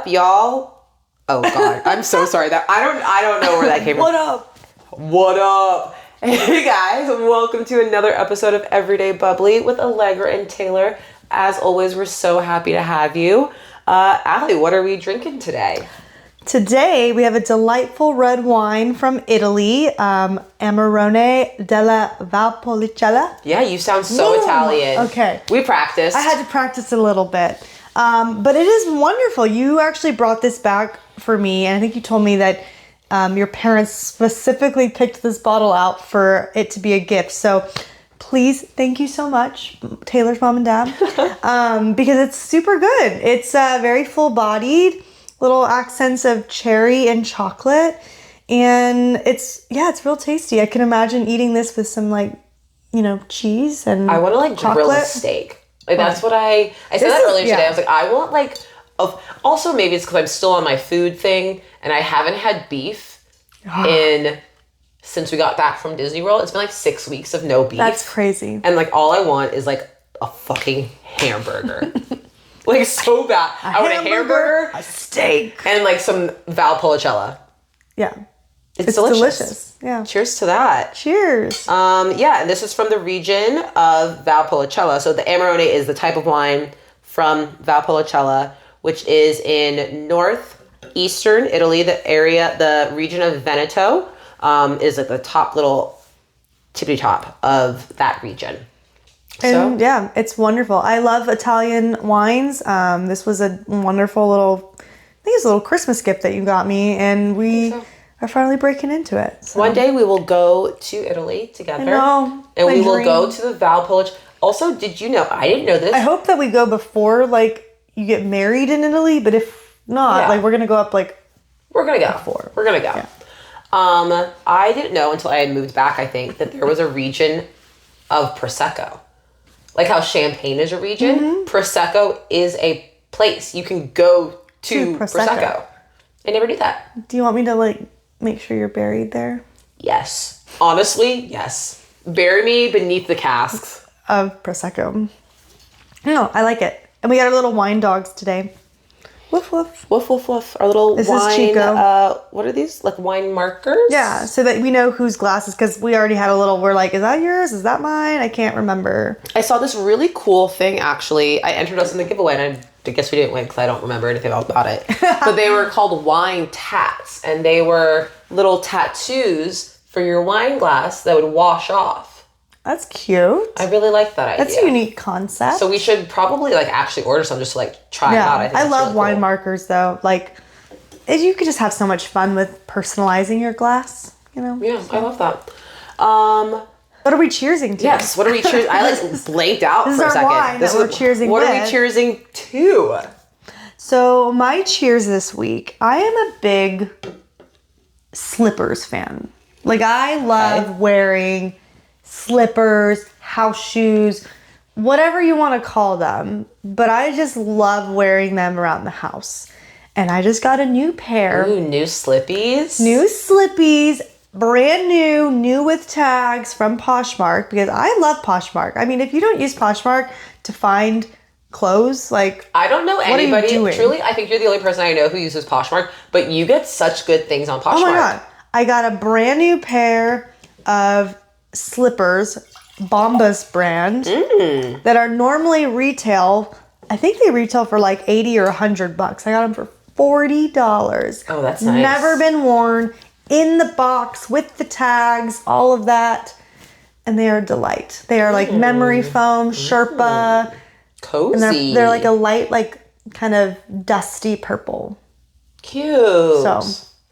up, y'all? Oh God, I'm so sorry that I don't know where that came from. What up? What up? Hey guys, welcome to another episode of Everyday Bubbly with Allegra and Taylor. As always, we're so happy to have you. Allie, what are we drinking today? Today we have a delightful red wine from Italy, Amarone della Valpolicella. Yeah, you sound so Italian. Okay. We practiced. I had to practice a little bit. But it is wonderful. You actually brought this back for me, and I think you told me that your parents specifically picked this bottle out for it to be a gift. So please, thank you so much, Taylor's mom and dad, because it's super good. It's very full-bodied, little accents of cherry and chocolate, and it's real tasty. I can imagine eating this with some cheese and I want to chocolate. grill a steak. That's what I said that earlier today. I was like, I want also maybe it's because I'm still on my food thing and I haven't had beef since we got back from Disney World. It's been 6 weeks of no beef. That's crazy. And all I want is a fucking hamburger. So bad. I want a hamburger, a steak, and some Valpolicella. Yeah. It's delicious. Yeah. Cheers to that. Cheers. And this is from the region of Valpolicella. So the Amarone is the type of wine from Valpolicella, which is in northeastern Italy. The region of Veneto is the top little tippity top of that region. And it's wonderful. I love Italian wines. This was a wonderful little Christmas gift that you got me, and we are finally breaking into it. So. One day we will go to Italy together. I know. And we will go to the Valpolicella. Also, did you know, I didn't know this. I hope that we go before you get married in Italy, but if not, we're going to go up we're going to go. Before. We're going to go. Yeah. I didn't know until I had moved back, I think, that there was a region of Prosecco. Like how Champagne is a region, Prosecco is a place. You can go to Prosecco. I never knew that. Do you want me to make sure you're buried there? Yes. Honestly, yes. Bury me beneath the casks of Prosecco. No, I like it. And we got our little wine dogs today. Woof, woof. Woof, woof, woof. Our little this wine, is Chico. What are these? Wine markers? Yeah, so that we know whose glass is, because we already had a little, we're is that yours? Is that mine? I can't remember. I saw this really cool thing, actually. I entered us in the giveaway, and I guess we didn't win because I don't remember anything about it. But they were called wine tats, and they were little tattoos for your wine glass that would wash off. That's cute. I really like that idea. That's a unique concept. So we should probably actually order some just to try it out. I think I love really wine cool. markers though. You could just have so much fun with personalizing your glass, Yeah, so. I love that. What are we cheersing to? Yes, what are we cheering? I blanked out this for a is our second. Wine that we're cheersing What with. are we cheersing to? So my cheers this week, I am a big slippers fan. I love wearing slippers, house shoes, whatever you want to call them. But I just love wearing them around the house. And I just got a new pair. Ooh, new slippies. New slippies, brand new with tags from Poshmark, because I love Poshmark. I mean, if you don't use Poshmark to find clothes, I don't know anybody. Truly, I think you're the only person I know who uses Poshmark, but you get such good things on Poshmark. Oh my God. I got a brand new pair of slippers, Bombas brand, that are normally retail. I think they retail for $80 or $100. I got them for $40. Oh, that's nice. Never been worn, in the box with the tags, all of that, and they are a delight. They are memory foam, Sherpa, cozy. And they're a light, kind of dusty purple. Cute. So.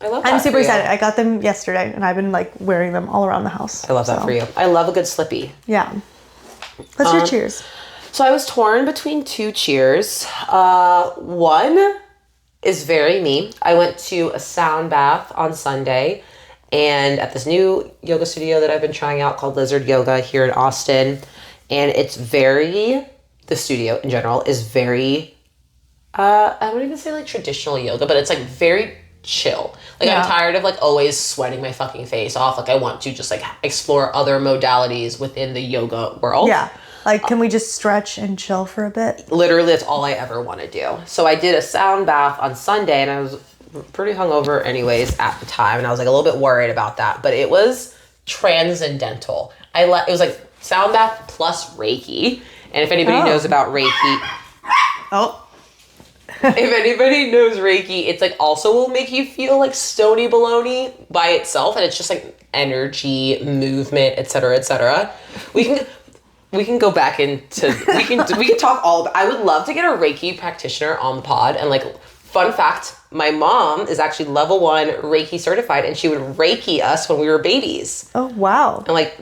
I love that. I'm super excited. I got them yesterday, and I've been wearing them all around the house. I love that for you. I love a good slippy. Yeah. What's your cheers? So I was torn between two cheers. One is very me. I went to a sound bath on Sunday, and at this new yoga studio that I've been trying out called Lizard Yoga here in Austin, and the studio in general is very, I wouldn't even say traditional yoga, but it's very chill. I'm tired of always sweating my fucking face off. I want to just explore other modalities within the yoga world. Yeah. Like, can we just stretch and chill for a bit? Literally, that's all I ever want to do. So I did a sound bath on Sunday, and I was pretty hungover anyways at the time, and I was like a little bit worried about that, but it was transcendental. It was like sound bath plus Reiki, and if anybody knows about Reiki, if anybody knows Reiki, it's like also will make you feel like stony baloney by itself, and it's just like energy, movement, etc., etc. We can go back into we can talk all about, I would love to get a Reiki practitioner on the pod. And like, fun fact, my mom is actually level 1 Reiki certified, and she would Reiki us when we were babies. Oh, wow. And like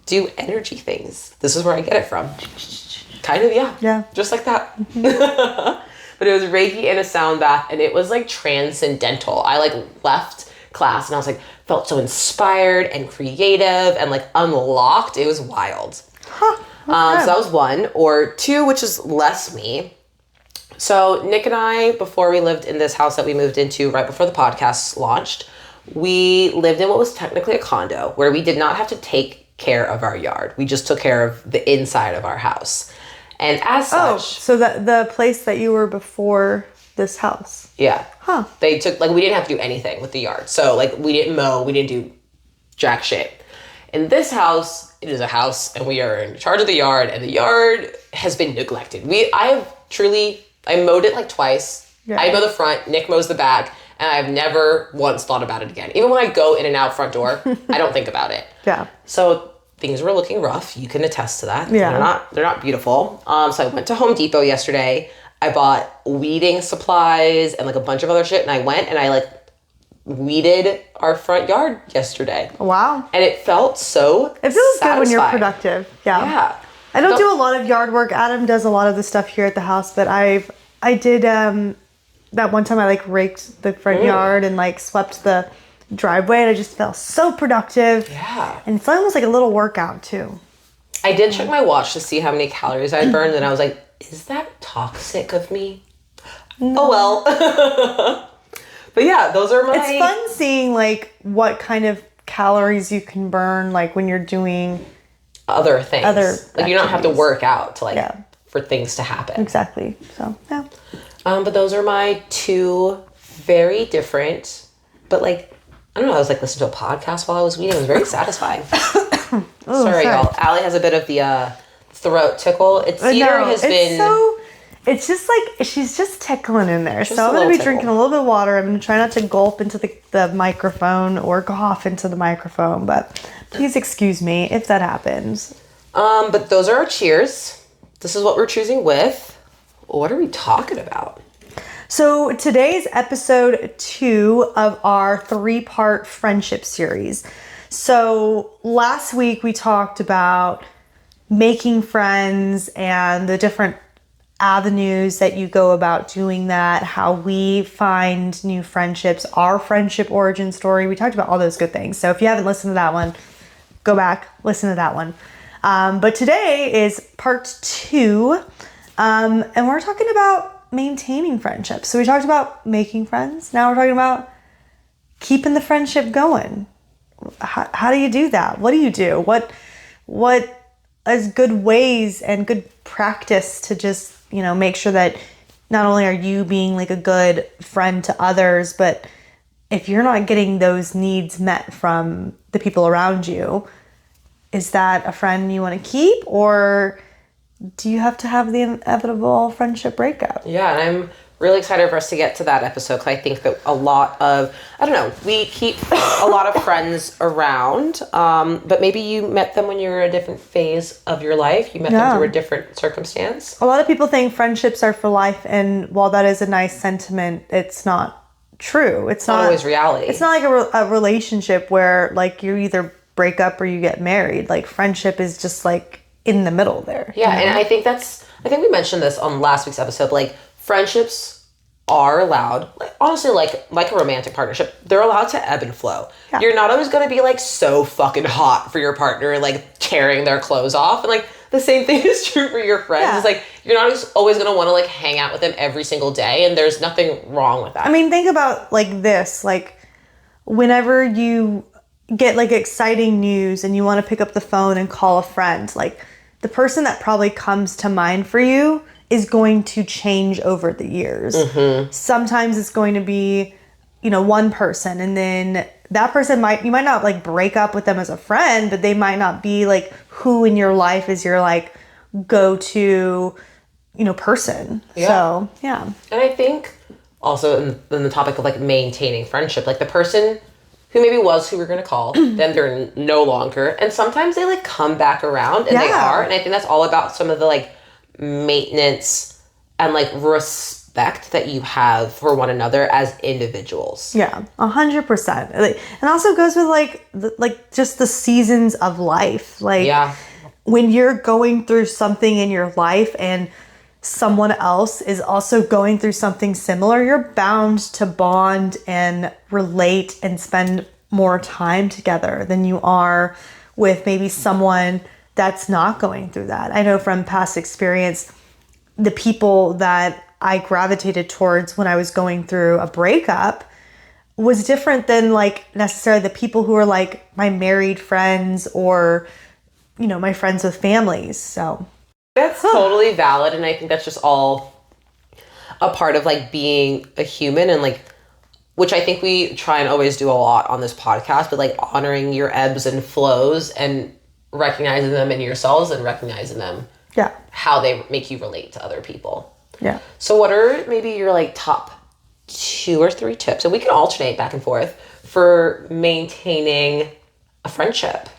do energy things. This is where I get it from. Kind of, yeah. Yeah. Just like that. But it was Reiki in a sound bath, and it was like transcendental. I like left class and I was like, felt so inspired and creative and like unlocked. It was wild. Huh. So that was 1. Or 2, which is less me. So Nick and I, before we lived in this house that we moved into right before the podcast launched, we lived in what was technically a condo where we did not have to take care of our yard. We just took care of the inside of our house. And as such... so the place that you were before this house. Yeah. Huh. They took, like, we didn't have to do anything with the yard. So, like, we didn't mow, we didn't do jack shit. In this house, it is a house, and we are in charge of the yard, and the yard has been neglected. I mowed it like twice. Yeah. I mow the front, Nick mows the back, and I've never once thought about it again. Even when I go in and out front door, I don't think about it. Yeah. So things were looking rough. You can attest to that. Yeah. They're not beautiful. So I went to Home Depot yesterday. I bought weeding supplies and like a bunch of other shit, and I went and I like weeded our front yard yesterday. Wow. And it felt so It feels satisfying. good when you're productive. Yeah. Yeah. I don't do a lot of yard work. Adam does a lot of the stuff here at the house, but I did that one time I like raked the front yard and like swept the driveway, and I just felt so productive. Yeah. And it's almost like a little workout too. I did check my watch to see how many calories I burned, and I was like, is that toxic of me? No. Oh well. But yeah, those are my... It's fun seeing like what kind of calories you can burn like when you're doing other things. Like you don't have to work out to like for things to happen. Exactly. So yeah. But those are my 2 very different, but like, I don't know, I was like listening to a podcast while I was weeding. It was very satisfying. Sorry, y'all. Allie has a bit of the throat tickle. It's just like, she's just tickling in there. Just so I'm going to be tickle. drinking a little bit of water. I'm going to try not to gulp into the microphone or cough into the microphone, but please excuse me if that happens. But those are our cheers. This is what we're choosing with. What are we talking about? So today's episode 2 of our 3-part friendship series. So last week we talked about making friends and the different avenues that you go about doing that, how we find new friendships, our friendship origin story. We talked about all those good things. So if you haven't listened to that one, go back, listen to that one. But today is part 2, and we're talking about maintaining friendships. So we talked about making friends. Now we're talking about keeping the friendship going. How do you do that? What do you do? What is good ways and good practice to just, make sure that not only are you being like a good friend to others, but if you're not getting those needs met from the people around you, is that a friend you want to keep, or do you have to have the inevitable friendship breakup? Yeah, and I'm really excited for us to get to that episode because I think that we keep a lot of friends around, but maybe you met them when you were in a different phase of your life. You met them through a different circumstance. A lot of people think friendships are for life, and while that is a nice sentiment, it's not true. It's not always reality. It's not like a relationship where like you either break up or you get married. Like friendship is just like in the middle there. Yeah, and I think we mentioned this on last week's episode, like friendships are allowed, like, honestly, like a romantic partnership, they're allowed to ebb and flow. Yeah. You're not always going to be like so fucking hot for your partner and like tearing their clothes off. And like the same thing is true for your friends. Yeah. It's like you're not always going to want to like hang out with them every single day, and there's nothing wrong with that. I mean, think about like this, like whenever you get like exciting news and you want to pick up the phone and call a friend, like the person that probably comes to mind for you is going to change over the years. Sometimes it's going to be, one person, and then that person you might not like break up with them as a friend, but they might not be like who in your life is your like go-to, person. Yeah. So, yeah. And I think also in the topic of like maintaining friendship, like the person who maybe was who we're going to call, then they're no longer. And sometimes they like come back around, and they are. And I think that's all about some of the like maintenance and like respect that you have for one another as individuals. Yeah, 100%. And also goes with like just the seasons of life. Like when you're going through something in your life and someone else is also going through something similar, you're bound to bond and relate and spend more time together than you are with maybe someone that's not going through that. I know from past experience, the people that I gravitated towards when I was going through a breakup was different than like necessarily the people who are like my married friends or, my friends with families. So that's totally valid. And I think that's just all a part of like being a human, and like, which I think we try and always do a lot on this podcast, but like honoring your ebbs and flows and recognizing them in yourselves and recognizing them, how they make you relate to other people. Yeah. So what are maybe your like top 2 or 3 tips, and we can alternate back and forth, for maintaining a friendship?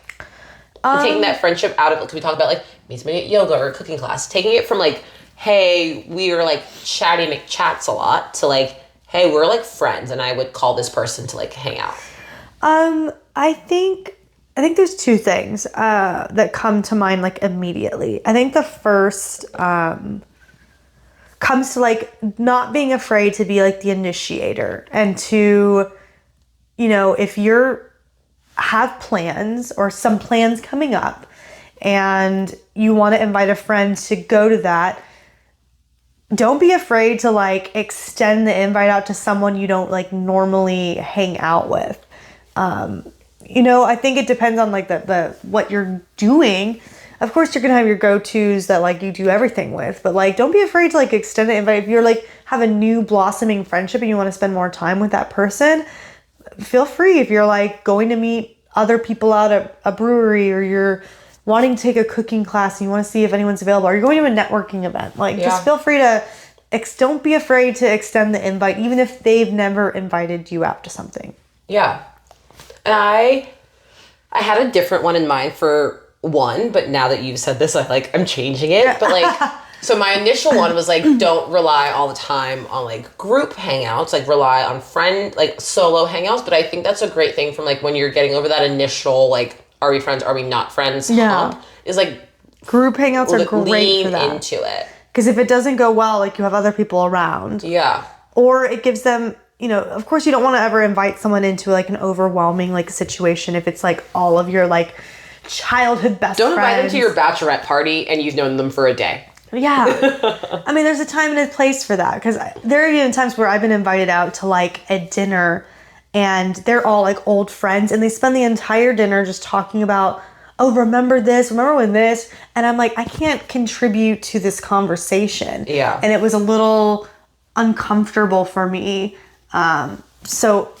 And taking that friendship out of, because we talk about like meet somebody at yoga or cooking class, taking it from like, hey, we are like chatty McChats a lot, to like, hey, we're like friends and I would call this person to like hang out. I think there's 2 things that come to mind like immediately. I think the first comes to like not being afraid to be like the initiator, and to, if you're have plans or some plans coming up and you want to invite a friend to go to that, don't be afraid to like extend the invite out to someone you don't like normally hang out with. I think it depends on like the what you're doing. Of course, you're going to have your go-tos that like you do everything with, but like don't be afraid to like extend the invite. If you're like have a new blossoming friendship and you want to spend more time with that person, feel free. If you're like going to meet other people out at a brewery, or you're wanting to take a cooking class and you want to see if anyone's available, or you're going to a networking event, like just feel free to don't be afraid to extend the invite, even if they've never invited you out to something. Yeah. And I had a different one in mind for one, but now that you've said this, I'm changing it. But like, so my initial one was like, don't rely all the time on like group hangouts, like rely on solo hangouts. But I think that's a great thing from like when you're getting over that initial, like, are we friends? Are we not friends? Hump, is like group hangouts are great for that. Lean into it. Because if it doesn't go well, like you have other people around. Yeah. Or it gives them, of course you don't want to ever invite someone into like an overwhelming like situation if it's like all of your like childhood best friends. Don't invite them to your bachelorette party and you've known them for a day. Yeah. I mean, there's a time and a place for that, because there are even times where I've been invited out to like a dinner and they're all like old friends and they spend the entire dinner just talking about, oh, remember this, remember when this, and I'm like, I can't contribute to this conversation. Yeah. And it was a little uncomfortable for me. So,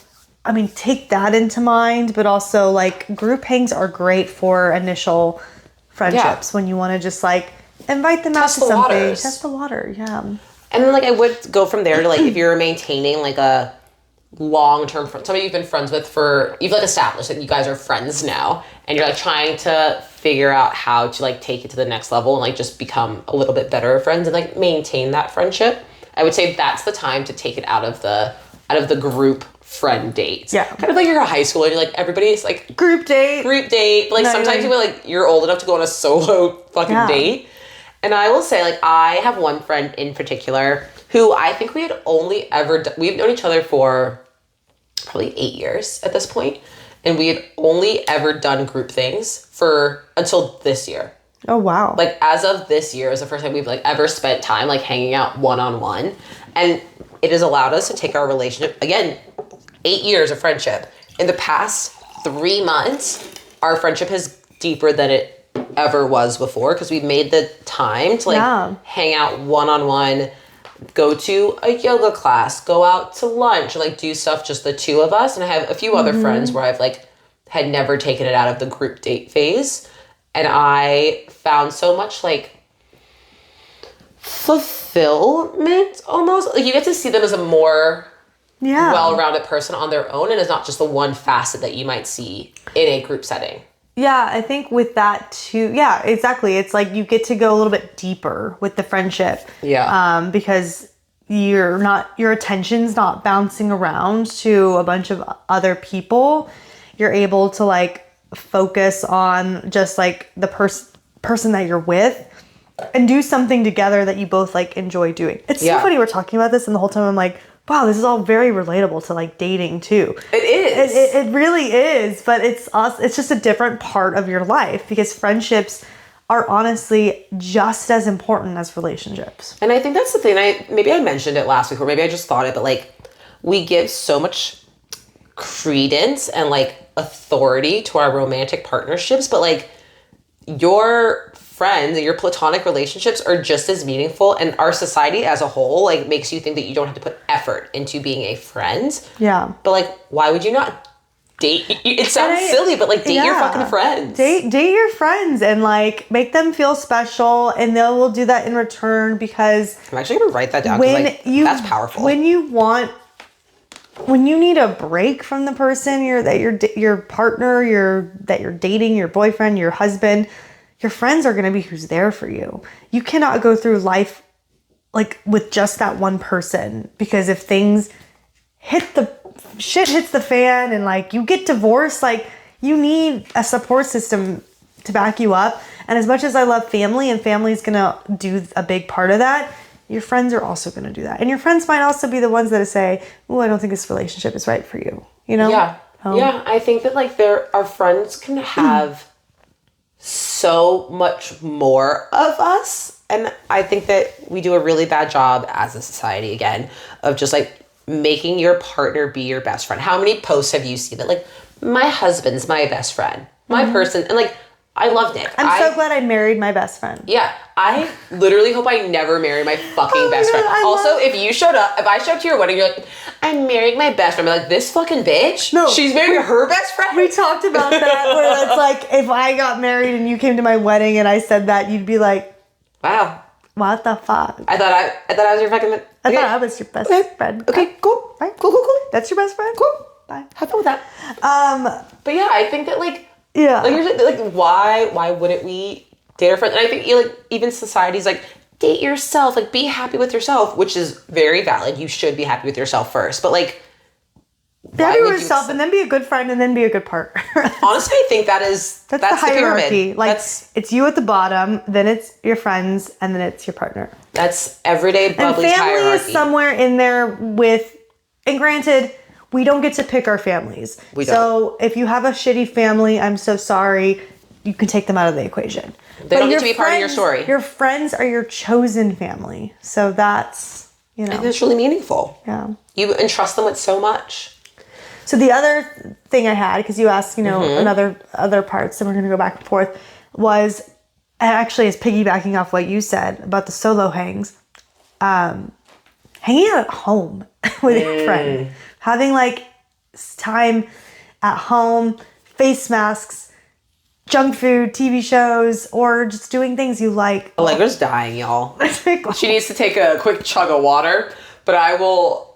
I mean, take that into mind, but also like group hangs are great for initial friendships when you want to just like invite them out to something. Waters. Test the water, yeah. And then like I would go from there to like if you're maintaining like a long-term friend, somebody you've been friends with you've like established that you guys are friends now, and you're like trying to figure out how to like take it to the next level and like just become a little bit better friends and like maintain that friendship. I would say that's the time to take it out of the group friend dates. Yeah. Kind of like you're a high schooler and you're like, everybody's like group date. But like sometimes you're old enough to go on a solo fucking date. And I will say, like, I have one friend in particular who I think we had only ever we've known each other for probably 8 years at this point, and we had only ever done group things until this year. Oh, wow. Like, as of this year is the first time we've like ever spent time like hanging out one-on-one, and it has allowed us to take our relationship, again, 8 years of friendship. In the past 3 months, our friendship is deeper than it ever was before because we made the time to Yeah. hang out one-on-one, go to a yoga class, go out to lunch, like do stuff just the two of us. And I have a few other friends where I've had never taken it out of the group date phase. And I found so much fulfillment almost. Like you get to see them as a more well-rounded person on their own, and it's not just the one facet that you might see in a group setting. Yeah, I think with that too. Yeah, exactly. It's like you get to go a little bit deeper with the friendship. Yeah. Because your attention's not bouncing around to a bunch of other people. You're able to focus on just the person that you're with and do something together that you both enjoy doing. It's so funny we're talking about this, and the whole time I'm like, wow, this is all very relatable to dating too. It is. It really is, but it's just a different part of your life because friendships are honestly just as important as relationships. And I think that's the thing. Maybe I mentioned it last week, or maybe I just thought it, but we give so much credence and authority to our romantic partnerships, but your friends and your platonic relationships are just as meaningful, and our society as a whole makes you think that you don't have to put effort into being a friend. Yeah. But why would you not date? It sounds silly, but date your fucking friends. Date your friends and make them feel special, and they will do that in return because I'm actually gonna write that down because that's powerful. When you need a break from the person your partner, that you're dating, your boyfriend, your husband, your friends are going to be who's there for you. You cannot go through life with just that one person, because if things shit hits the fan and you get divorced, you need a support system to back you up. And as much as I love family, and family's going to do a big part of that, your friends are also going to do that. And your friends might also be the ones that say, oh, I don't think this relationship is right for you. You know? Yeah. Yeah. I think that our friends can have so much more of us. And I think that we do a really bad job as a society, again, of just making your partner be your best friend. How many posts have you seen that my husband's my best friend, my person, and I love Nick. I'm so glad I married my best friend. Yeah, I literally hope I never marry my fucking best friend. Also, if I showed up to your wedding, you're I'm marrying my best friend. I'm this fucking bitch? No. She's marrying her best friend? We talked about that, where it's if I got married and you came to my wedding and I said that, you'd be like, wow. What the fuck? I thought I was your fucking... Okay. I thought I was your best friend. Okay, cool. Right? Cool. That's your best friend? Cool. Bye. Have fun with that. But yeah, I think that yeah. You're why wouldn't we date our friends? And I think even society's date yourself, be happy with yourself, which is very valid. You should be happy with yourself first, but be happy with yourself and then be a good friend and then be a good partner. Honestly, I think that's the hierarchy. It's you at the bottom, then it's your friends, and then it's your partner. That's everyday bubbly's hierarchy. And family is somewhere in there with, and granted, we don't get to pick our families. We don't. So if you have a shitty family, I'm so sorry. You can take them out of the equation. They don't get to be part of your story. Your friends are your chosen family. So that's, And it's really meaningful. Yeah. You entrust them with so much. So the other thing I had, because you asked, other parts, and we're going to go back and forth, was, and actually is piggybacking off what you said about the solo hangs, hanging out at home with your friend. Having time at home, face masks, junk food, TV shows, or just doing things you like. Allegra's dying, y'all. She needs to take a quick chug of water, but I will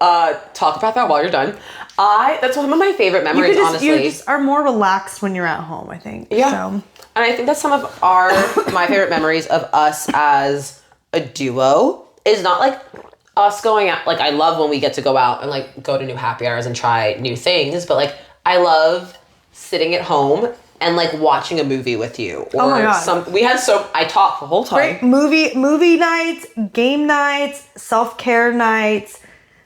talk about that while you're done. That's one of my favorite memories, honestly. You just are more relaxed when you're at home, I think. Yeah. So. And I think that's some of my favorite memories of us as a duo is not us going out. I love when we get to go out and go to new happy hours and try new things, but I love sitting at home and watching a movie with you. Or oh my God. I talk the whole time. Great movie nights, game nights, self-care nights.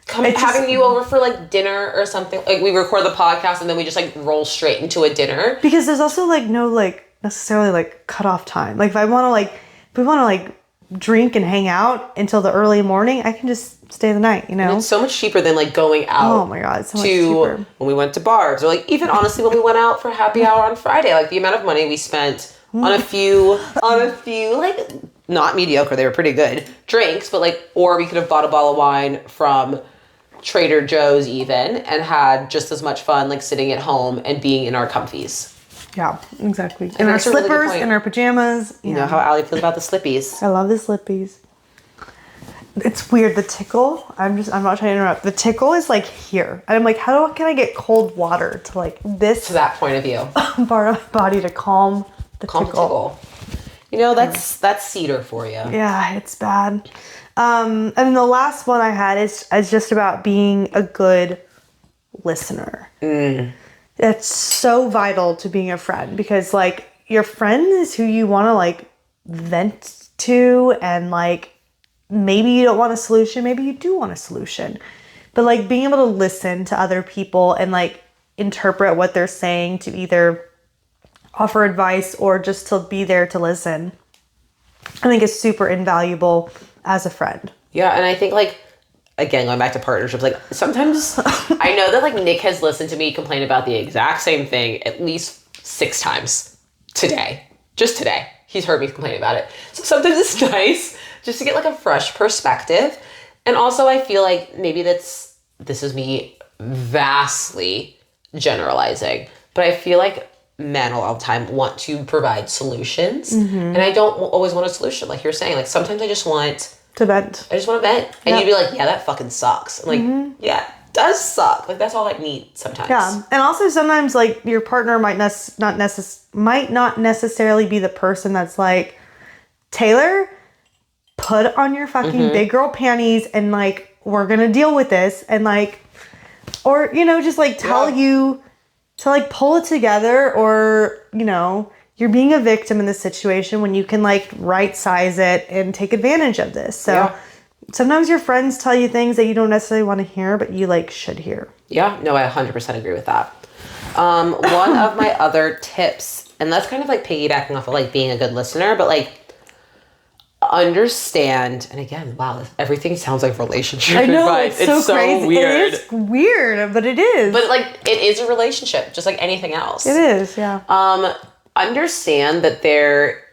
Having you over for dinner or something. We record the podcast and then we just roll straight into a dinner. Because there's also no necessarily cut off time. If we want to drink and hang out until the early morning, I can just stay the night, And it's so much cheaper than going out. Oh my God, it's so much cheaper. When we went to bars, or even honestly when we went out for happy hour on Friday, the amount of money we spent on a few like not mediocre, they were pretty good drinks, but like, or we could have bought a bottle of wine from Trader Joe's even and had just as much fun like sitting at home and being in our comfies. Yeah, exactly. And in our that's a really good slippers, point. in our pajamas. You know how Allie feels about the slippies. I love the slippies. It's weird. The tickle. I'm not trying to interrupt. The tickle is like here, and I'm like, can I get cold water to like this To that point of view. part of my body to calm the tickle? You know, that's cedar for you. Yeah, it's bad. And the last one I had is just about being a good listener. It's so vital to being a friend because like your friend is who you want to like vent to, and like maybe you don't want a solution, maybe you do want a solution, but like being able to listen to other people and like interpret what they're saying to either offer advice or just to be there to listen, I think is super invaluable as a friend. Yeah, and I think like, again, going back to partnerships, like sometimes I know that like Nick has listened to me complain about the exact same thing at least 6 times today. Just today. He's heard me complain about it. So sometimes it's nice just to get like a fresh perspective. And also I feel like maybe this is me vastly generalizing, but I feel like men a lot of the time want to provide solutions. And I don't always want a solution. Like you're saying, like sometimes I just want To vent. I just want to vent. And you'd be like, yeah, that fucking sucks. I'm like, yeah, it does suck. Like, that's all I need sometimes. Yeah. And also sometimes, like, your partner might not necessarily be the person that's like, Taylor, put on your fucking big girl panties and, like, we're going to deal with this. And, like, or, you know, just, like, tell you to, like, pull it together, or, you know, you're being a victim in this situation when you can like right size it and take advantage of this. So sometimes your friends tell you things that you don't necessarily want to hear, but you like should hear. Yeah, no, I 100% agree with that. One of my other tips, and that's kind of like piggybacking off of like being a good listener, but like understand, and again, wow, everything sounds like relationship I know, advice. it's so crazy. Weird. It is weird, but it is. But like it is a relationship, just like anything else. It is, yeah. Understand that there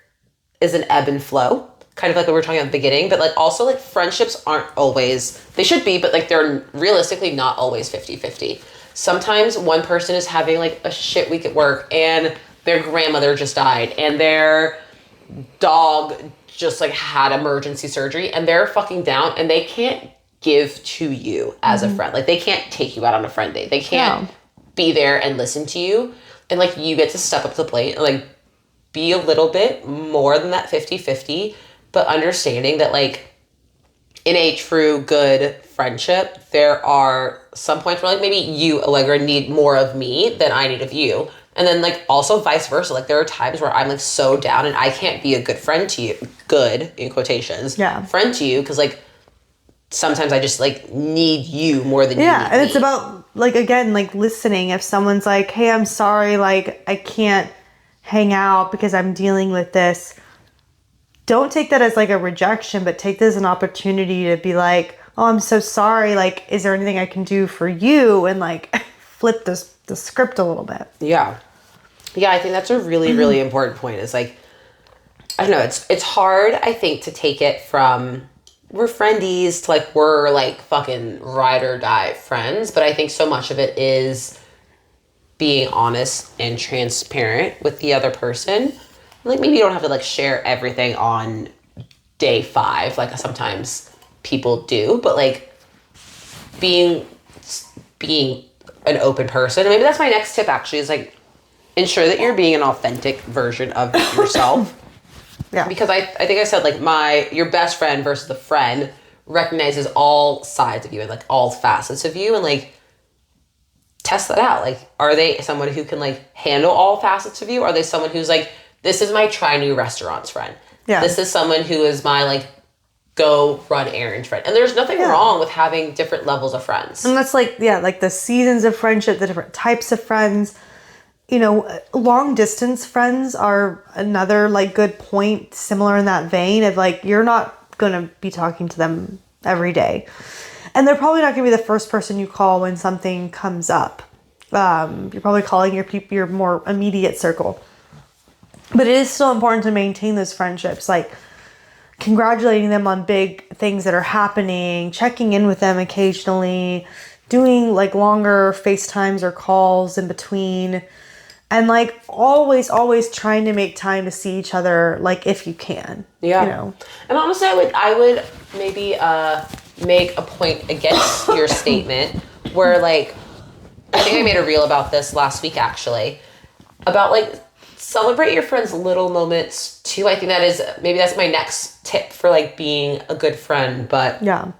is an ebb and flow, kind of like what we were talking about at the beginning, but like also like friendships aren't always, they should be, but like they're realistically not always 50-50. Sometimes one person is having like a shit week at work and their grandmother just died and their dog just like had emergency surgery and they're fucking down and they can't give to you as a friend. Like they can't take you out on a friend date. They can't be there and listen to you. And, like, you get to step up to the plate and, like, be a little bit more than that 50-50, but understanding that, like, in a true good friendship, there are some points where, like, maybe you, Allegra, need more of me than I need of you. And then, like, also vice versa. Like, there are times where I'm, like, so down and I can't be a good friend to you. Good, in quotations. Yeah. Friend to you, because, like, sometimes I just, like, need you more than you need and me. it's about, like, again, like, listening. If someone's like, hey, I'm sorry, like, I can't hang out because I'm dealing with this, don't take that as, like, a rejection, but take this as an opportunity to be like, oh, I'm so sorry, like, is there anything I can do for you? And, like, flip the script a little bit. Yeah. Yeah, I think that's a really, really important point. Is like, I don't know, it's hard, I think, to take it from we're friendies to like we're like fucking ride or die friends, but I think so much of it is being honest and transparent with the other person. Like maybe you don't have to like share everything on day 5 like sometimes people do, but like being an open person. And maybe that's my next tip actually, is like ensure that you're being an authentic version of yourself. Yeah. Because I think I said like your best friend versus the friend recognizes all sides of you and like all facets of you, and like test that out. Like, are they someone who can like handle all facets of you? Are they someone who's like, this is my try new restaurants friend. Yeah. This is someone who is my like go run errands friend. And there's nothing wrong with having different levels of friends. And that's like, like the seasons of friendship, the different types of friends. You know, long distance friends are another like good point, similar in that vein of like, you're not going to be talking to them every day. And they're probably not going to be the first person you call when something comes up. You're probably calling your more immediate circle. But it is still important to maintain those friendships, like congratulating them on big things that are happening, checking in with them occasionally, doing like longer FaceTimes or calls in between, and like always trying to make time to see each other, like if you can. Yeah. You know. And honestly, I would maybe make a point against your statement where, like, I think I made a reel about this last week, actually, about, like, celebrate your friends' little moments, too. I think that's my next tip for, like, being a good friend. But yeah,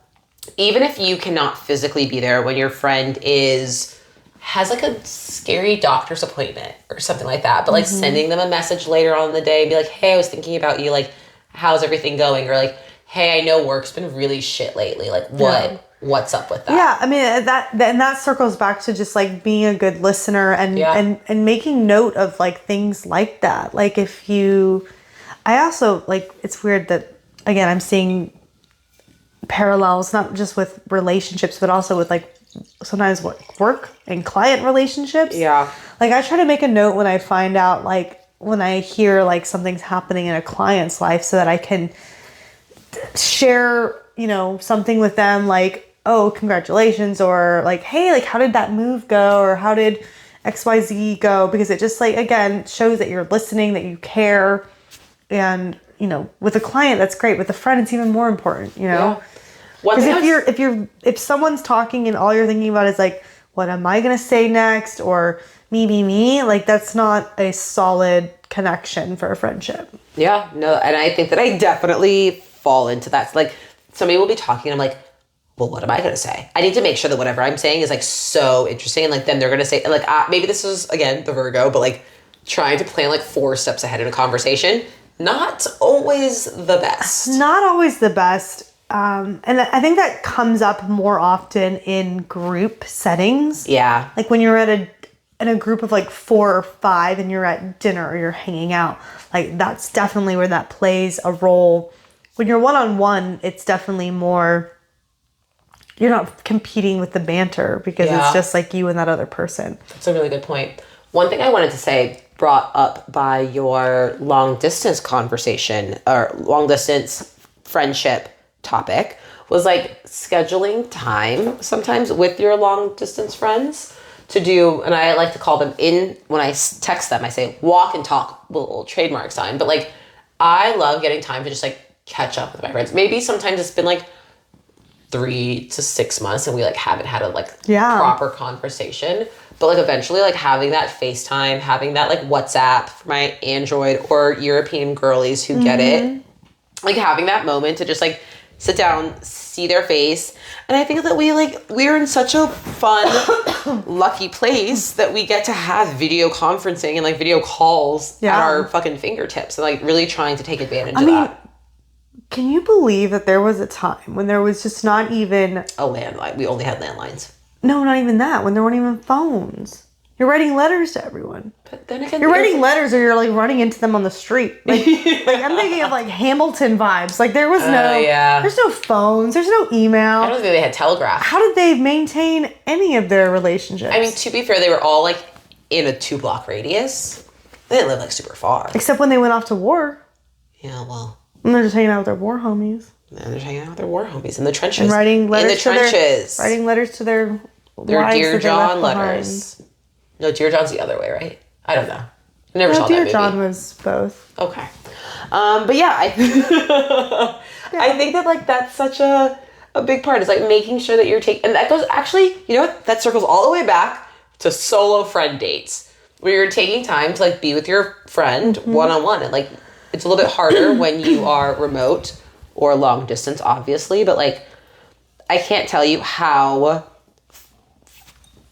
even if you cannot physically be there when your friend has, like, a scary doctor's appointment or something like that, but, like, sending them a message later on in the day and be like, hey, I was thinking about you, like, how's everything going? Or, like, hey, I know work's been really shit lately. Like, what's up with that? Yeah, I mean, that circles back to just like being a good listener and making note of like things like that. Like I also like, it's weird that, again, I'm seeing parallels, not just with relationships, but also with like sometimes work and client relationships. Yeah. Like I try to make a note when I find out, like when I hear like something's happening in a client's life, so that I can share, something with them, like, oh, congratulations, or like, hey, like, how did that move go, or how did XYZ go? Because it just, like, again, shows that you're listening, that you care. And with a client, that's great. With a friend, it's even more important. Yeah. Because if someone's talking and all you're thinking about is like, what am I gonna say next, or me, like, that's not a solid connection for a friendship. Yeah, no, and I think that I definitely fall into that. Like, somebody will be talking, and I'm like, well, what am I going to say? I need to make sure that whatever I'm saying is, like, so interesting, and, like, then they're going to say, like, maybe this is, again, the Virgo, but, like, trying to plan, like, 4 steps ahead in a conversation, not always the best. Not always the best. And I think that comes up more often in group settings. Yeah. Like, when you're in a group of, like, 4 or 5 and you're at dinner or you're hanging out, like, that's definitely where that plays a role. When you're one-on-one, it's definitely more, you're not competing with the banter because it's just like you and that other person. That's a really good point. One thing I wanted to say, brought up by your long distance conversation or long distance friendship topic, was like scheduling time sometimes with your long distance friends to do, and I like to call them when I text them, I say walk and talk, little trademark sign, but like I love getting time to just like catch up with my friends. Maybe sometimes it's been like 3 to 6 months and we like haven't had a proper conversation, but like eventually like having that FaceTime, having that like WhatsApp for my Android or European girlies who get it, like having that moment to just like sit down, see their face. And I think that we're in such a fun, lucky place that we get to have video conferencing and like video calls at our fucking fingertips, and like really trying to take advantage of that. Can you believe that there was a time when there was just not even a landline? We only had landlines. No, not even that. When there weren't even phones. You're writing letters to everyone. But then again, you're writing letters, or you're like running into them on the street. Like, like I'm thinking of like Hamilton vibes. Like there was there's no phones, there's no email. I don't think they had telegraph. How did they maintain any of their relationships? I mean, to be fair, they were all like in a 2-block radius. They didn't live like super far. Except when they went off to war. Yeah, well. And they're just hanging out with their war homies. And they're hanging out with their war homies in the trenches. And writing letters writing letters to their Dear John letters. No, Dear John's the other way, right? I don't know. I never saw that movie. Dear John was both. Okay. But yeah, I think that like that's such a big part. It's like making sure that you're taking, and that goes actually, you know what? That circles all the way back to solo friend dates, where you're taking time to like be with your friend one-on-one. And like, it's a little bit harder when you are remote or long distance, obviously, but like, I can't tell you how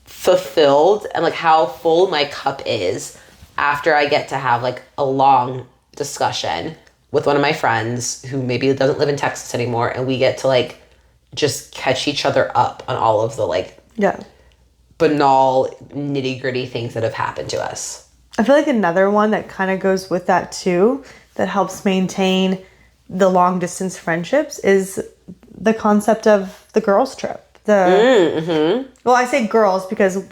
fulfilled and like how full my cup is after I get to have like a long discussion with one of my friends who maybe doesn't live in Texas anymore, and we get to like just catch each other up on all of the like banal nitty-gritty things that have happened to us. I feel like another one that kind of goes with that too, that helps maintain the long distance friendships, is the concept of the girls trip. Well, I say girls because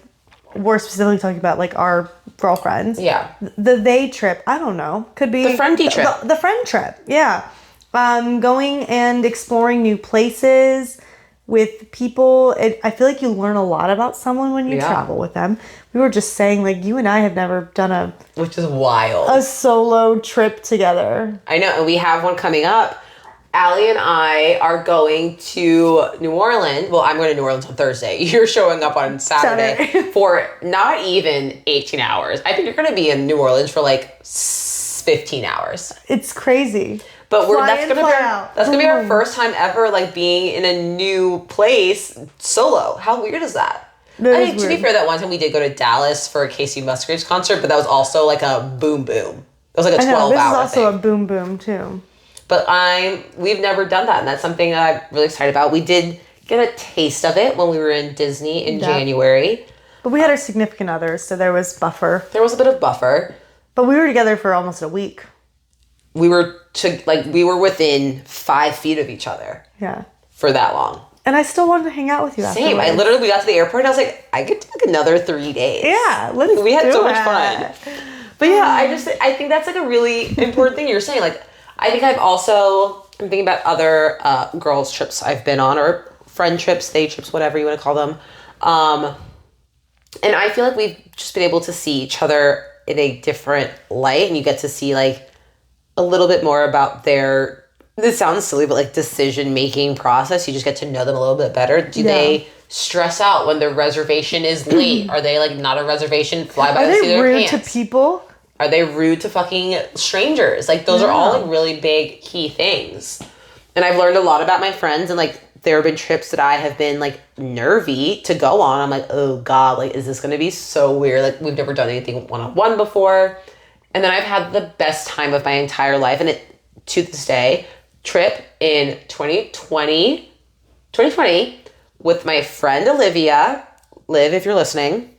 we're specifically talking about like our girlfriends. Yeah. The they trip, I don't know. Could be The friendy trip. The friend trip, yeah. Going and exploring new places with people. I feel like you learn a lot about someone when you travel with them. We were just saying, like, you and I have never done which is wild. a solo trip together. I know, and we have one coming up. Allie and I are going to New Orleans. Well, I'm going to New Orleans on Thursday. You're showing up on Saturday for not even 18 hours. I think you're going to be in New Orleans for like 15 hours. It's crazy. But that's gonna be our first time ever, like, being in a new place solo. How weird is that? I mean, to be fair, that one time we did go to Dallas for a Casey Musgraves concert, but that was also like a boom boom. It was like a 12-hour thing. This is also a boom boom too. But we've never done that, and that's something that I'm really excited about. We did get a taste of it when we were in Disney in January. But we had our significant others, so there was buffer. There was a bit of buffer. But we were together for almost a week. We were within 5 feet of each other. Yeah. For that long. And I still wanted to hang out with you afterwards. Same. We got to the airport and I was like, I could do like another 3 days. Yeah, we had so much fun. But yeah, I think that's like a really important thing you're saying. Like, I think I'm thinking about other girls' trips I've been on, or friend trips, day trips, whatever you want to call them. And I feel like we've just been able to see each other in a different light, and you get to see like a little bit more about their, this sounds silly, but like decision-making process. You just get to know them a little bit better. Do they stress out when their reservation is late? Are they like not a reservation, fly by the seat of their pants? Are they rude to people? Are they rude to fucking strangers? Like, those are all like really big key things. And I've learned a lot about my friends, and like there have been trips that I have been like nervy to go on. I'm like, oh God, like, is this going to be so weird? Like, we've never done anything one-on-one before. And then I've had the best time of my entire life. And to this day, trip in 2020 with my friend Olivia. Liv, if you're listening.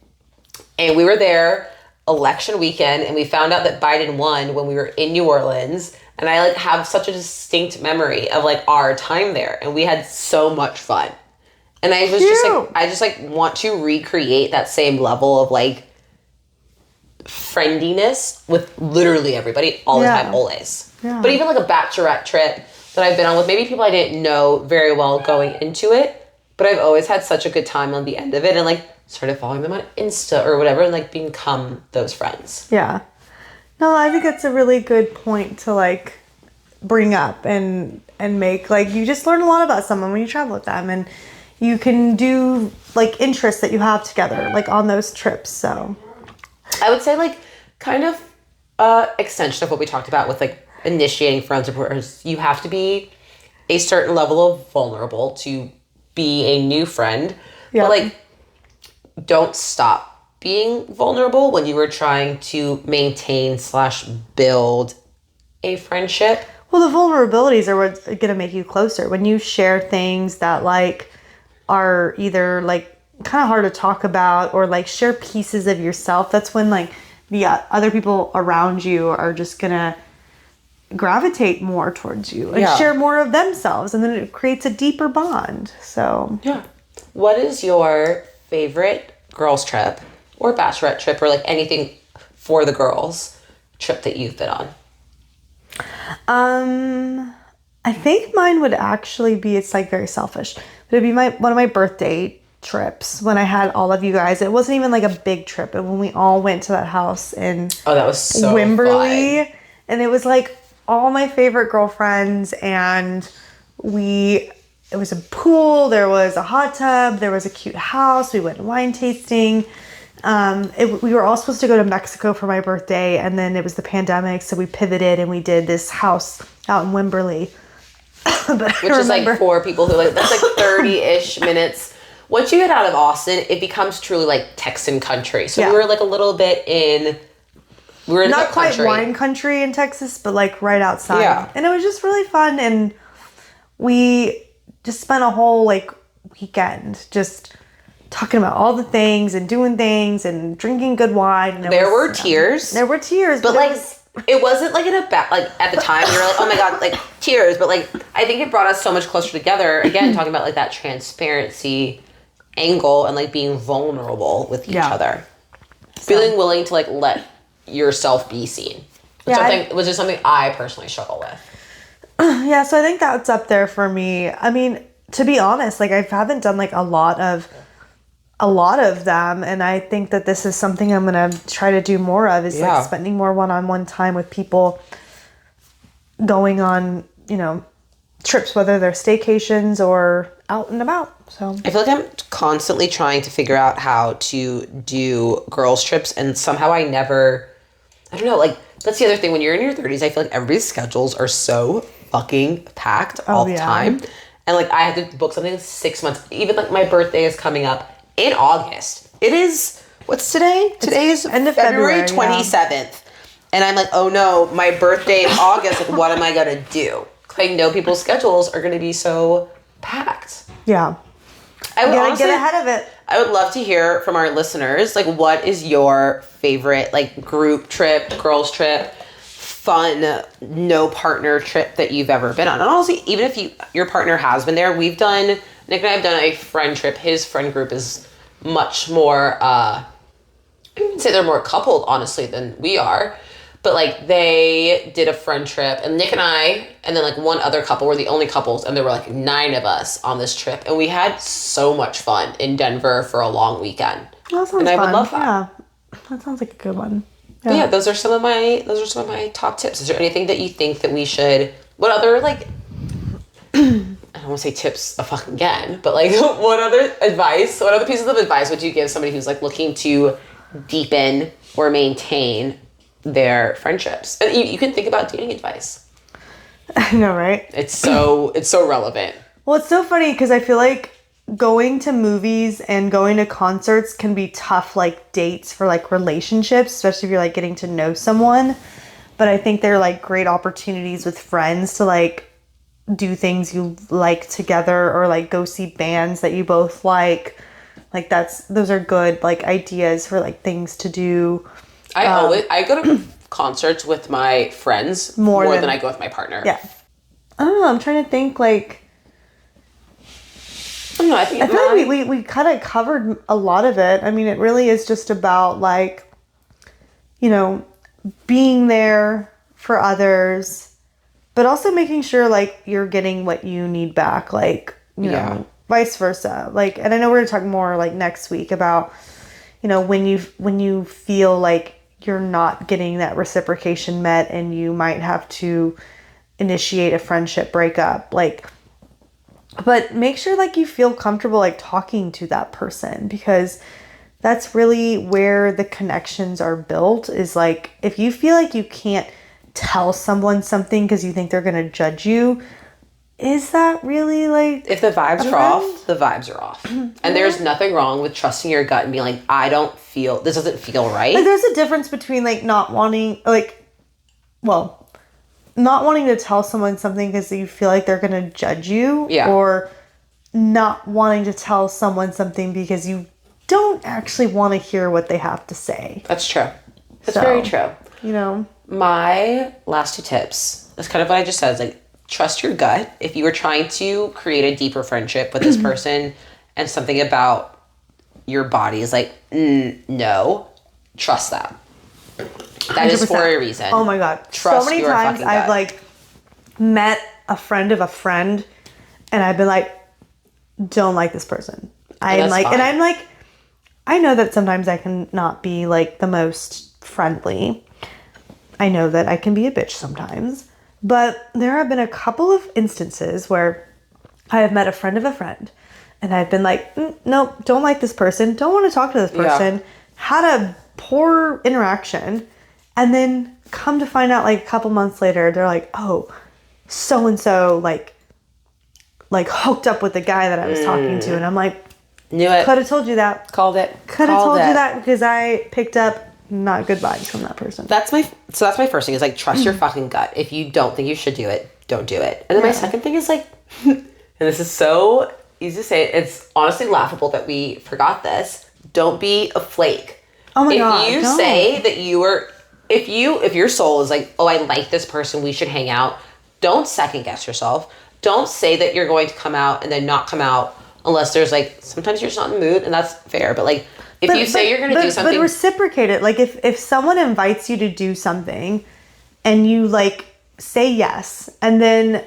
And we were there election weekend, and we found out that Biden won when we were in New Orleans. And I like have such a distinct memory of like our time there, and we had so much fun. And I was just want to recreate that same level of like friendiness with literally everybody all the time, always. Yeah. But even like a bachelorette trip that I've been on with maybe people I didn't know very well going into it, but I've always had such a good time on the end of it, and like started following them on Insta or whatever, and like become those friends. Yeah. No, I think that's a really good point to like bring up and make. Like, you just learn a lot about someone when you travel with them, and you can do like interests that you have together, like on those trips. So I would say like kind of extension of what we talked about with like initiating friends supporters. You have to be a certain level of vulnerable to be a new friend. Yeah. But like, don't stop being vulnerable when you were trying to maintain / build a friendship. Well, the vulnerabilities are what's going to make you closer. When you share things that like are either like kind of hard to talk about, or like share pieces of yourself, that's when like the other people around you are just going to gravitate more towards you and share more of themselves, and then it creates a deeper bond. So yeah. What is your favorite girls trip or bachelorette trip, or like anything for the girls trip that you've been on? I think mine would actually be, it's like very selfish, but it'd be one of my birthday trips when I had all of you guys. It wasn't even like a big trip, but when we all went to that house in that was so Wimberley, fun. And it was like all my favorite girlfriends, and it was a pool, there was a hot tub, there was a cute house, we went wine tasting. We were all supposed to go to Mexico for my birthday, and then it was the pandemic, so we pivoted and we did this house out in Wimberley. Which is like for people who like, that's like 30-ish minutes. Once you get out of Austin, it becomes truly like Texan country. So we were like a little bit we were in not quite country. Wine country in Texas, but like right outside. Yeah. And it was just really fun, and we just spent a whole like weekend just talking about all the things and doing things and drinking good wine. And there were tears. There were tears. But like, it wasn't like in a like at the time you were like, oh my God, like tears. But like, I think it brought us so much closer together. Again, talking about like that transparency angle and like being vulnerable with each other. Feeling willing to like let yourself be seen. Which is something I personally struggle with. Yeah, so I think that's up there for me. I mean, to be honest, like I haven't done like a lot of them, and I think that this is something I'm gonna try to do more of, is like spending more one-on-one time with people, going on, trips, whether they're staycations or out and about. So I feel like I'm constantly trying to figure out how to do girls trips, and somehow I don't know, like that's the other thing. When you're in your 30s, I feel like everybody's schedules are so fucking packed all the time. And like I had to book something 6 months. Even like my birthday is coming up in August. It is, what's today? Today is end of February 27th. Yeah. And I'm like, oh no, my birthday in August, like what am I gonna do? I know people's schedules are gonna be so packed. Yeah. I would honestly get ahead of it. I would love to hear from our listeners, like what is your favorite like group trip, girls trip, fun, no partner trip that you've ever been on? And honestly, even if your partner has been there, Nick and I have done a friend trip. His friend group is much more, I would say they're more coupled, honestly, than we are. But like they did a friend trip, and Nick and I, and then like one other couple were the only couples, and there were like 9 of us on this trip, and we had so much fun in Denver for a long weekend. That sounds fun. I would love that. Yeah, that sounds like a good one. Yeah. Yeah, those are some of my top tips. Is there anything that you think that we should? What other like? I don't want to say tips again, but like what other pieces of advice would you give somebody who's like looking to deepen or maintain their friendships? And you can think about dating advice. I know, right? It's so relevant. Well, it's so funny because I feel like going to movies and going to concerts can be tough like dates for like relationships, especially if you're like getting to know someone. But I think they're like great opportunities with friends to like do things you like together, or like go see bands that you both like. Like those are good like ideas for like things to do. I go to concerts with my friends more than I go with my partner. Yeah. I don't know. I'm trying to think like. I don't know. I feel like we kind of covered a lot of it. I mean, it really is just about like, being there for others, but also making sure like you're getting what you need back. Like, you know, vice versa. Like, and I know we're going to talk more like next week about, when you feel like you're not getting that reciprocation met and you might have to initiate a friendship breakup, like, but make sure like you feel comfortable like talking to that person, because that's really where the connections are built. Is like, if you feel like you can't tell someone something because you think they're going to judge you, is that really like, if the vibes are off, the vibes are off. And there's nothing wrong with trusting your gut and being like, this doesn't feel right. Like, there's a difference between like not wanting to tell someone something because you feel like they're going to judge you, or not wanting to tell someone something because you don't actually want to hear what they have to say. That's true. That's very true. My last 2 tips is kind of what I just said. Is like, trust your gut. If you were trying to create a deeper friendship with this person and something about your body is like, no, trust that. That 100%. Is for a reason. Oh my God. Trust so many times I've like met a friend of a friend and I've been like, don't like this person. I'm like, fine. And I'm like, I know that sometimes I can not be like the most friendly. I know that I can be a bitch sometimes, but there have been a couple of instances where I have met a friend of a friend and I've been like, nope, don't like this person. Don't want to talk to this person. Yeah. Had a poor interaction. And then come to find out like a couple months later, they're like, oh, so-and-so like hooked up with the guy that I was talking to. And I'm like, knew it. Could have told you that. Called it. Could have told you that because I picked up not good vibes from that person. That's my first thing is like, trust your fucking gut. If you don't think you should do it, don't do it. And then my second thing is like, and this is so easy to say, it's honestly laughable that we forgot this. Don't be a flake. Oh my God. If you say that if your soul is like, oh, I like this person, we should hang out, don't second guess yourself. Don't say that you're going to come out and then not come out unless there's like, sometimes you're just not in the mood, and that's fair, but like, If you say you're going to do something... But reciprocate it. Like, if someone invites you to do something and you, like, say yes, and then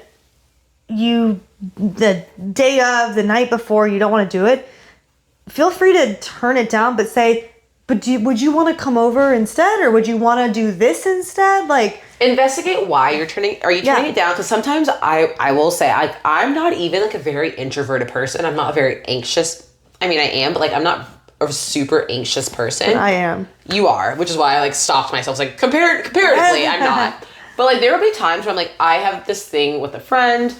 the day of, the night before, you don't want to do it, feel free to turn it down, but say, would you want to come over instead? Or would you want to do this instead? Like... Investigate why you're turning... Are you turning it down? Because sometimes I will say, I'm not even, like, a very introverted person. I'm not a very anxious... I mean, I am, but, like, I'm not a super anxious person. I am. You are, which is why I, like, stopped myself. Like, comparatively, I'm not. But, like, there will be times where I'm like, I have this thing with a friend,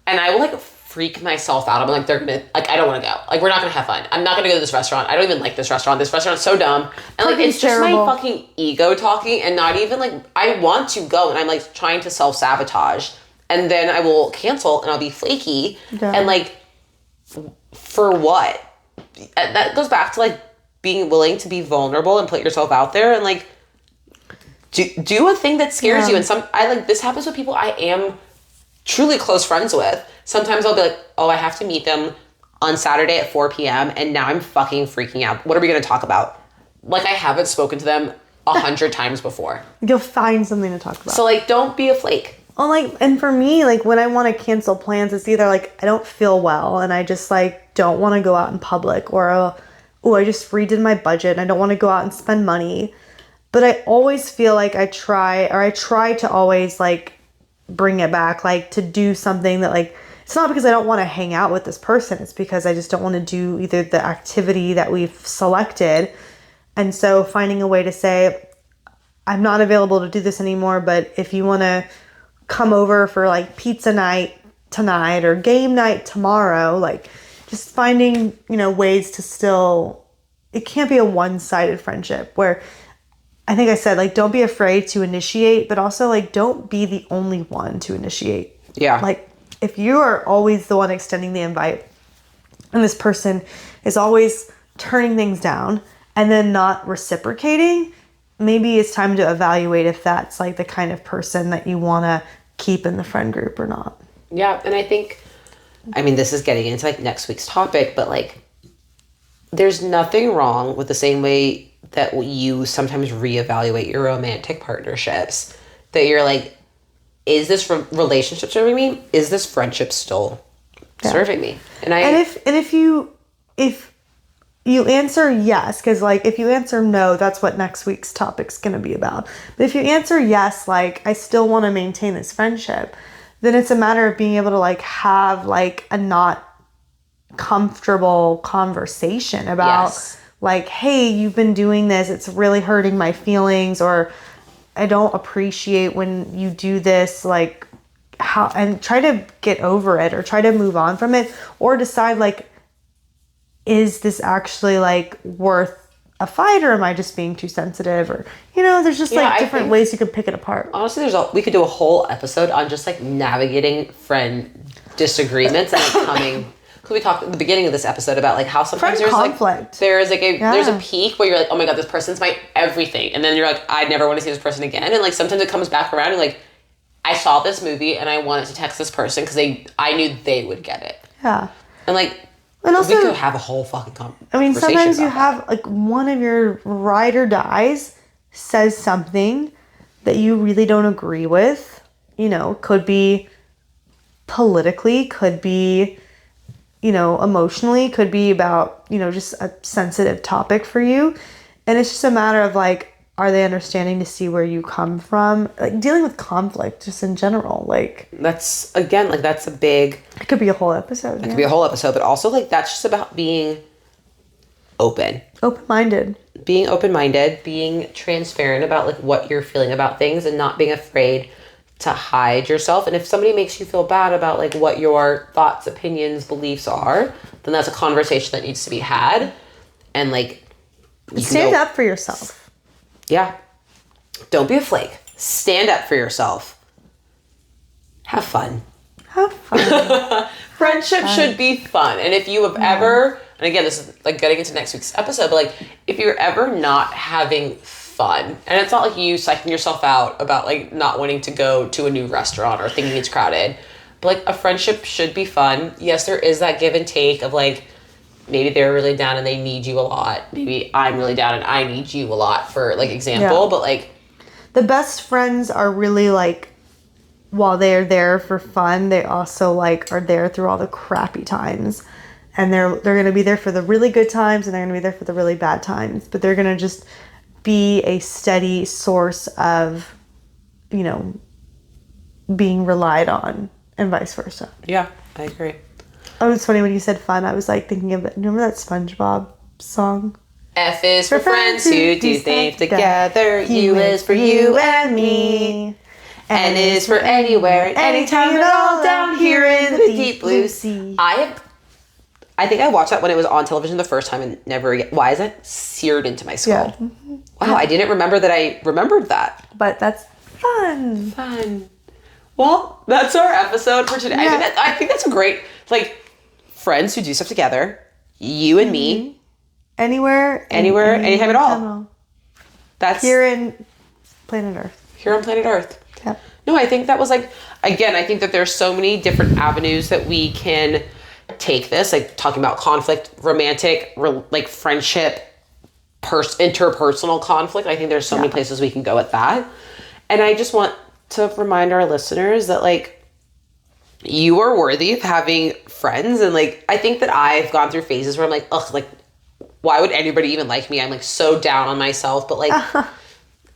and I will, like, freak myself out. I'm like, they're gonna, like, I don't want to go. Like, we're not gonna have fun. I'm not gonna go to this restaurant. I don't even like this restaurant. This restaurant's so dumb. And, like, it's just my fucking ego talking, and not even, like, I want to go, and I'm, like, trying to self-sabotage. And then I will cancel, and I'll be flaky. Yeah. And, like, for what? That goes back to, like, being willing to be vulnerable and put yourself out there, and, like, do a thing that scares you. And this happens with people I am truly close friends with. Sometimes I'll be like, oh, I have to meet them on Saturday at 4 p.m. and now I'm fucking freaking out. What are we going to talk about? Like, I haven't spoken to them 100 times before. You'll find something to talk about. So, like, don't be a flake. Well, like, and for me, like, when I want to cancel plans, it's either, like, I don't feel well and I just, like, don't want to go out in public, or, I just redid my budget and I don't want to go out and spend money. But I always feel like I try to always, like, bring it back, like, to do something that, like, it's not because I don't want to hang out with this person. It's because I just don't want to do either the activity that we've selected. And so finding a way to say, I'm not available to do this anymore, but if you want to come over for, like, pizza night tonight or game night tomorrow, like, just finding, ways to still, it can't be a one-sided friendship where, I think I said, like, don't be afraid to initiate, but also, like, don't be the only one to initiate. Yeah. Like, if you are always the one extending the invite and this person is always turning things down and then not reciprocating, maybe it's time to evaluate if that's, like, the kind of person that you want to keep in the friend group or not. Yeah, and I think, this is getting into, like, next week's topic, but, like, there's nothing wrong with the same way that you sometimes reevaluate your romantic partnerships. That you're like, is this relationship serving me? Is this friendship still serving me? And if you answer yes, because, like, if you answer no, that's what next week's topic's going to be about. But if you answer yes, like, I still want to maintain this friendship, then it's a matter of being able to, like, have, like, a not comfortable conversation about, like, hey, you've been doing this, it's really hurting my feelings, or I don't appreciate when you do this, like, how, and try to get over it or try to move on from it, or decide, like, is this actually, like, worth a fight, or am I just being too sensitive? Or, there's just, like, different ways you could pick it apart. Honestly, we could do a whole episode on just, like, navigating friend disagreements and, like, coming... Because we talked at the beginning of this episode about, like, how sometimes there's conflict. There's a peak where you're like, oh my God, this person's my everything. And then you're like, I never want to see this person again. And, like, sometimes it comes back around and, like, I saw this movie and I wanted to text this person because I knew they would get it. Yeah. And, like, and also, we could have a whole fucking conversation. Sometimes you have, like, one of your ride or dies says something that you really don't agree with. Could be politically, could be... emotionally, could be about, just a sensitive topic for you. And it's just a matter of, like, are they understanding to see where you come from? Like, dealing with conflict just in general, like... That's, again, like, that's a big... It could be a whole episode. It could be a whole episode, but also, like, that's just about being open. Open-minded. Being open-minded, being transparent about, like, what you're feeling about things, and not being afraid to hide yourself. And if somebody makes you feel bad about, like, what your thoughts, opinions, beliefs are, then that's a conversation that needs to be had. And, like, stand up for yourself. Yeah. Don't be a flake. Stand up for yourself. Have fun. Have fun. Friendship should be fun. And if you have ever, and again, this is, like, getting into next week's episode, but, like, if you're ever not having fun, and it's not like you psyching yourself out about, like, not wanting to go to a new restaurant or thinking it's crowded, but, like, a friendship should be fun. Yes, there is that give and take of, like, maybe they're really down and they need you a lot. Maybe I'm really down and I need you a lot, for like example. Yeah. But like, the best friends are really like, while they're there for fun, they also like are there through all the crappy times. And they're going to be there for the really good times, and they're going to be there for the really bad times. But they're going to just be a steady source of, you know, being relied on, and vice versa. yeah, I agree. Oh, it's funny when you said fun. I was like thinking of it. Remember that SpongeBob song? F is for friends who do things together. U is for you and me. N is for anywhere and anytime at all down here in the deep blue sea. I think I watched that when it was on television the first time and never again. Why is that seared into my skull? Yeah. Wow, I didn't remember that I remembered that. But that's fun. Fun. Well, that's our episode for today. Yeah. I think that's a great, like, friends who do stuff together. You and me. Anywhere, anytime at all. That's here in planet Earth. Here on planet Earth. Yep. No, I think that was like, again, I think that there's so many different avenues that we can take this, like talking about conflict, romantic, like friendship, interpersonal conflict. I think there's so many places we can go with that. And I just want to remind our listeners that, like, you are worthy of having friends. And like, I think that I've gone through phases where I'm like, ugh, like, why would anybody even like me? I'm like so down on myself, but like,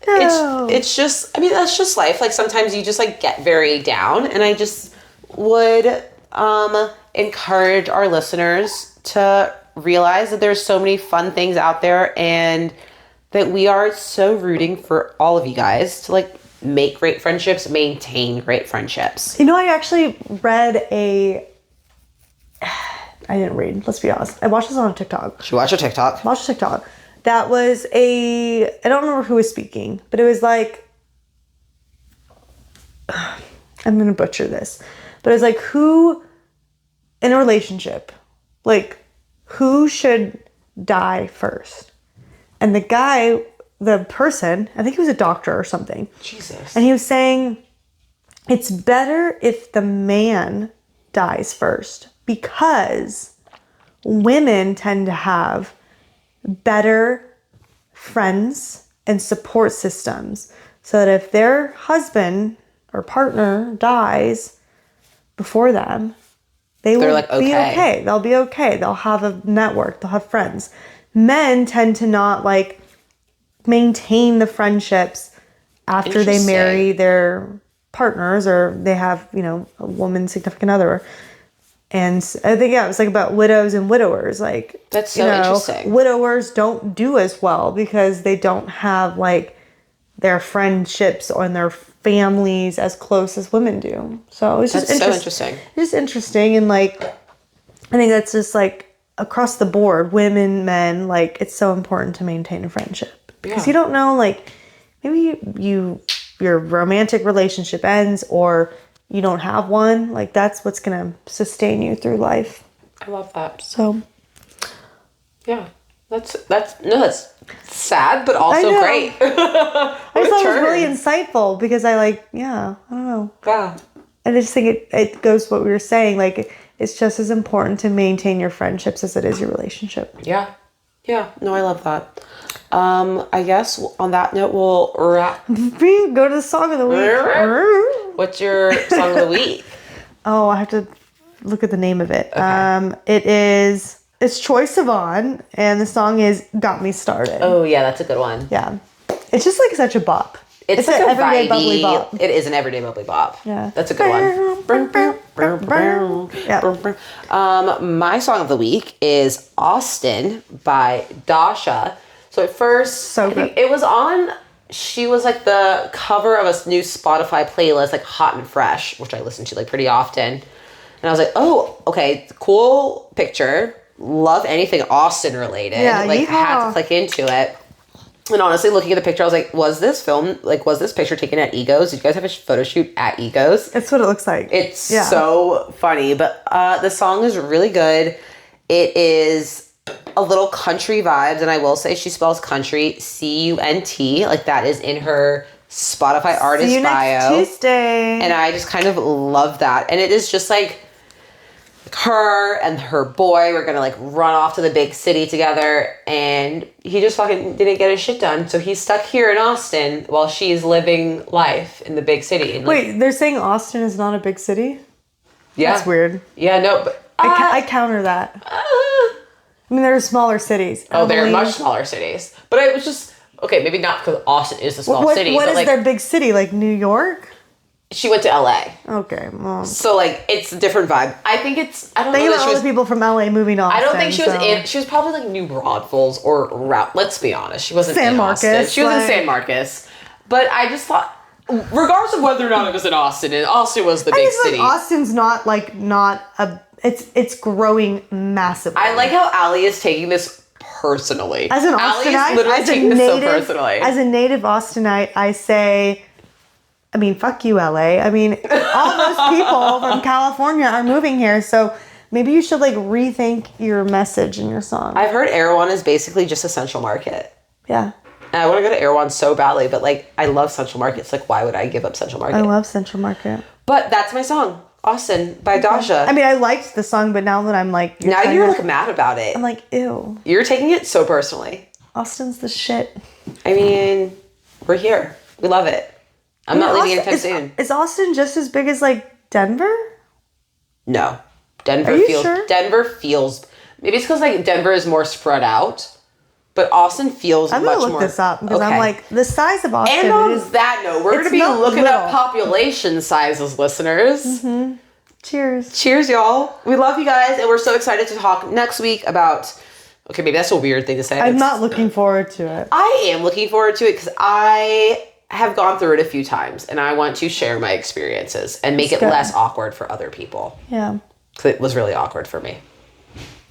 No. it's just, I mean, that's just life. Like sometimes you just like get very down, and I just would encourage our listeners to realize that there's so many fun things out there, and that we are so rooting for all of you guys to like make great friendships, maintain great friendships. You know, I actually read I didn't read, let's be honest. I watched this on TikTok. Should we watch a TikTok? Watch TikTok. That was I don't remember who was speaking, but it was like, I'm going to butcher this, but it was like, who in a relationship, like, who should die first? And the person, I think he was a doctor or something. Jesus. And he was saying, it's better if the man dies first, because women tend to have better friends and support systems, so that if their husband or partner dies before them, they're will like, be okay. They'll be okay. They'll have a network. They'll have friends. Men tend to not like maintain the friendships after they marry their partners, or they have, you know, a woman significant other. And I think, it was like about widows and widowers. Like, that's so interesting. Widowers don't do as well because they don't have like their friendships or their families as close as women do. So it's just so interesting. It's just interesting. And like, I think that's just like across the board, women, men, like, it's so important to maintain a friendship, because you don't know, like, maybe your romantic relationship ends, or you don't have one. Like, that's what's gonna sustain you through life. I love that. So yeah, that's sad, but also great. I just thought it was really insightful, because I don't know. Yeah. I just think it goes to what we were saying. Like, it's just as important to maintain your friendships as it is your relationship. Yeah. Yeah. No, I love that. I guess on that note, we'll wrap. Go to the song of the week. What's your song of the week? Oh, I have to look at the name of it. Okay. It's Troye Sivan, and the song is Got Me Started. Oh, yeah, that's a good one. Yeah. It's just like such a bop. It's like an everyday bubbly bop. It is an everyday bubbly bop. Yeah. That's a good one. Yeah. My song of the week is Austin by Dasha. So at first, I think it was on, she was like the cover of a new Spotify playlist, like Hot and Fresh, which I listen to like pretty often. And I was like, oh, okay, cool picture. Love anything Austin related. Yeah, I had to click into it. And honestly, looking at the picture, I was like, was this picture taken at Egos? Did you guys have a photo shoot at Egos? That's what it looks like. It's so funny. But the song is really good. It is a little country vibes. And I will say she spells country CUNT. Like, that is in her Spotify artist bio. See you next Tuesday. And I just kind of love that. And it is just like her and her boy were gonna like run off to the big city together, and he just fucking didn't get his shit done. So he's stuck here in Austin while she's living life in the big city. And, like, Wait, they're saying Austin is not a big city? yeah, That's weird. Yeah, no, but I counter that. I mean, there are smaller cities. they're much smaller cities. But I was just okay. Maybe not because Austin is a small city. What but is like, their big city? Like New York? she went to LA. Okay, well. So like it's a different vibe. I think it's I don't Think know about that all she was the people from LA moving to Austin. I don't think she was so. in she was probably like New Braunfels or Route. Let's be honest. She wasn't San in Marcos, Austin. She was in like- San Marcos. But I just thought regardless of whether or not it was in Austin, and Austin was the big I just city. like Austin's not a it's growing massively. I like how Allie is taking this personally. As an Allie Austinite, is literally as a taking this so native, personally. as a native Austinite, I say, I mean, fuck you, LA. I mean, all those people from California are moving here, so maybe you should like rethink your message in your song. I've heard Erewhon is basically just a Central Market. Yeah, And I want to go to Erewhon so badly, but like I love Central Market. It's like why would I give up Central Market? I love Central Market. But that's my song, Austin by Dasha. I mean, I liked the song, but now that I'm like, Now you're like mad about it. I'm like, ew, You're taking it so personally. Austin's the shit. I mean, we're here. We love it. I'm not leaving anytime soon. Is Austin just as big as like Denver? No. Denver Are you feels sure? Denver feels maybe it's because like Denver is more spread out, but Austin feels I'm much gonna look more. this up because I'm Okay. like the size of Austin. And on is, that note, we're going to it's be not looking up little. population sizes, listeners. cheers. Cheers, y'all. We love you guys, and we're so excited to talk next week about. Okay, maybe that's a weird thing to say. I'm not looking forward to it. I am looking forward to it because I have gone through it a few times, and I want to share my experiences and make it good. less awkward for other people. Yeah. Because it was really awkward for me.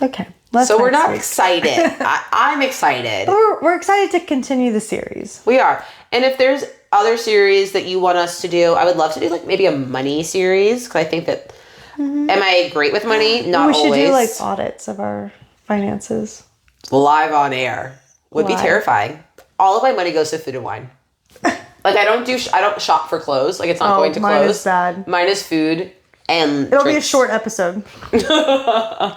Okay. So we're not week. excited. I'm excited. We're excited to continue the series. We are. And if there's other series that you want us to do, I would love to do like maybe a money series because I think that. Am I great with money? Not We should always. do like audits of our finances. Live on air would be Live. terrifying. All of my money goes to food and wine. Like I don't shop for clothes. Like it's not going to mine clothes. is bad. Mine is food and It'll be a drinks. short episode.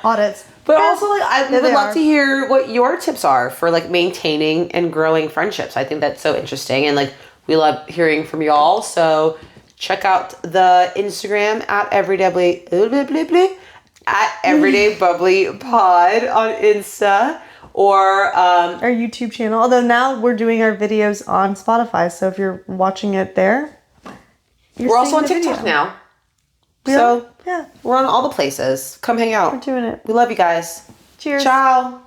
Audits. But also like I Yeah, would they love are. to hear what your tips are for like maintaining and growing friendships. I think that's so interesting and like we love hearing from y'all. So check out the Instagram at Everyday Bubbly Pod on Insta or Our YouTube channel. Although now we're doing our videos on Spotify, so if you're watching it there, we're also on TikTok now. We So are? Yeah, we're on all the places. Come hang out. we're doing it. We love you guys. Cheers. Ciao.